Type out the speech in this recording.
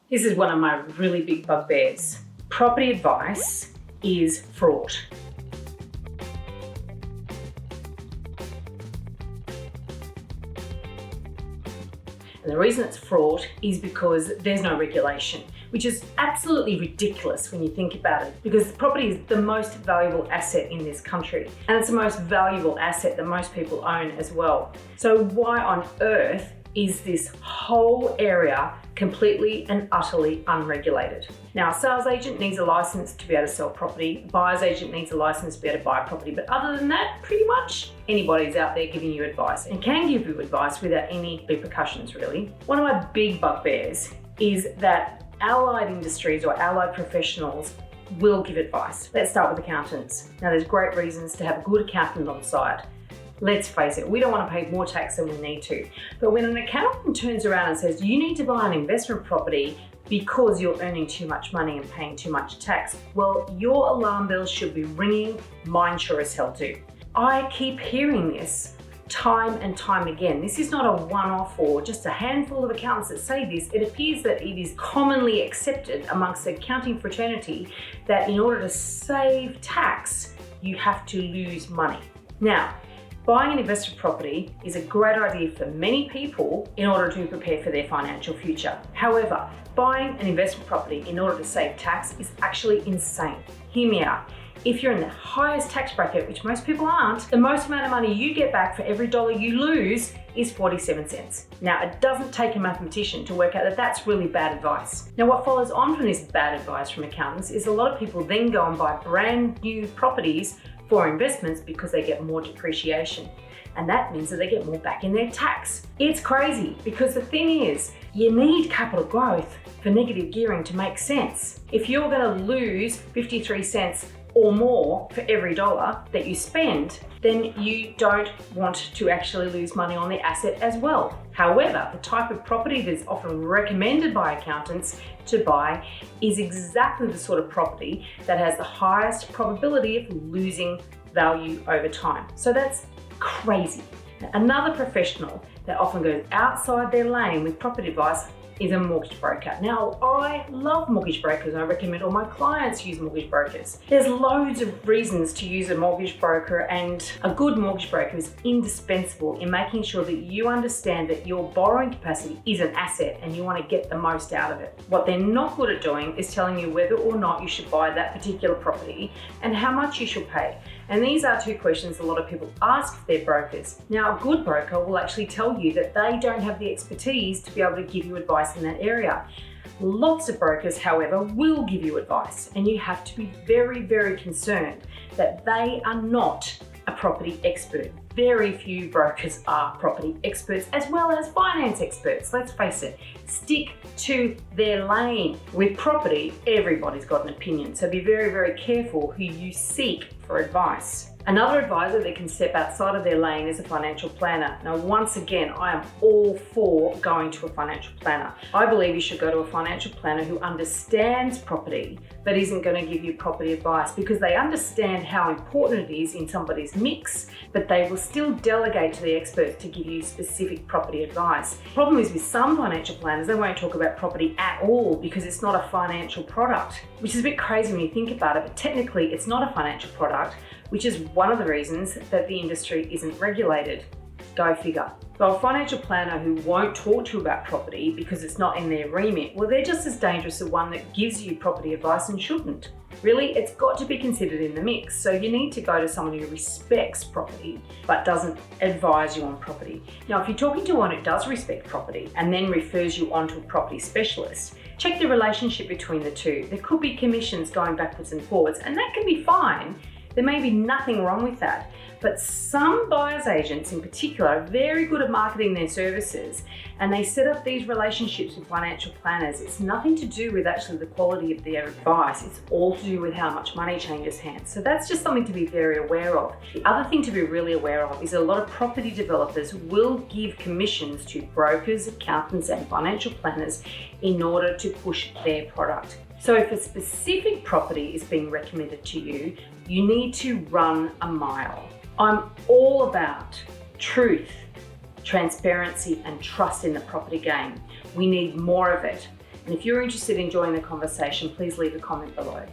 This is one of my really big bugbears. Property advice is fraught. And the reason it's fraught is because there's no regulation, which is absolutely ridiculous when you think about it, because property is the most valuable asset in this country, and it's the most valuable asset that most people own as well. So why on earth is this whole area completely and utterly unregulated? Now, a sales agent needs a license to be able to sell property. A buyer's agent needs a license to be able to buy property. But other than that, pretty much anybody's out there giving you advice and can give you advice without any repercussions, really. One of my big bugbears is that allied industries or allied professionals will give advice. Let's start with accountants. Now, there's great reasons to have a good accountant on site. Let's face it, we don't want to pay more tax than we need to. But when an accountant turns around and says, you need to buy an investment property because you're earning too much money and paying too much tax, well, your alarm bells should be ringing. Mine sure as hell do. I keep hearing this time and time again. This is not a one-off or just a handful of accountants that say this. It appears that it is commonly accepted amongst the accounting fraternity that in order to save tax, you have to lose money. Now, buying an investment property is a great idea for many people in order to prepare for their financial future. However, buying an investment property in order to save tax is actually insane. Hear me out. If you're in the highest tax bracket, which most people aren't, the most amount of money you get back for every dollar you lose is 47 cents. Now, it doesn't take a mathematician to work out that that's really bad advice. Now, what follows on from this bad advice from accountants is a lot of people then go and buy brand new properties for investments because they get more depreciation. And that means that they get more back in their tax. It's crazy because the thing is, you need capital growth for negative gearing to make sense. If you're going to lose 53 cents or more for every dollar that you spend, then you don't want to actually lose money on the asset as well. However, the type of property that is often recommended by accountants to buy is exactly the sort of property that has the highest probability of losing value over time. So that's crazy. Another professional that often goes outside their lane with property advice is a mortgage broker. Now, I love mortgage brokers. I recommend all my clients use mortgage brokers. There's loads of reasons to use a mortgage broker, and a good mortgage broker is indispensable in making sure that you understand that your borrowing capacity is an asset and you want to get the most out of it. What they're not good at doing is telling you whether or not you should buy that particular property and how much you should pay. And these are two questions a lot of people ask their brokers. Now, a good broker will actually tell you that they don't have the expertise to be able to give you advice in that area. Lots of brokers, however, will give you advice, and you have to be very, very concerned that they are not a property expert. Very few brokers are property experts as well as finance experts. Let's face it, stick to their lane. With property, everybody's got an opinion, so be very, very careful who you seek for advice. Another advisor that can step outside of their lane is a financial planner. Now, once again, I am all for going to a financial planner. I believe you should go to a financial planner who understands property, but isn't going to give you property advice, because they understand how important it is in somebody's mix, but they will still delegate to the experts to give you specific property advice. The problem is with some financial planners, they won't talk about property at all because it's not a financial product, which is a bit crazy when you think about it, but technically it's not a financial product, which is one of the reasons that the industry isn't regulated. Go figure. So a financial planner who won't talk to you about property because it's not in their remit, well, they're just as dangerous as one that gives you property advice and shouldn't. Really, it's got to be considered in the mix. So you need to go to someone who respects property but doesn't advise you on property. Now, if you're talking to one who does respect property and then refers you on to a property specialist, check the relationship between the two. There could be commissions going backwards and forwards, and that can be fine. There may be nothing wrong with that, but some buyer's agents in particular are very good at marketing their services, and they set up these relationships with financial planners. It's nothing to do with actually the quality of their advice. It's all to do with how much money changes hands. So that's just something to be very aware of. The other thing to be really aware of is a lot of property developers will give commissions to brokers, accountants, and financial planners in order to push their product. So if a specific property is being recommended to you, you need to run a mile. I'm all about truth, transparency, and trust in the property game. We need more of it. And if you're interested in joining the conversation, please leave a comment below.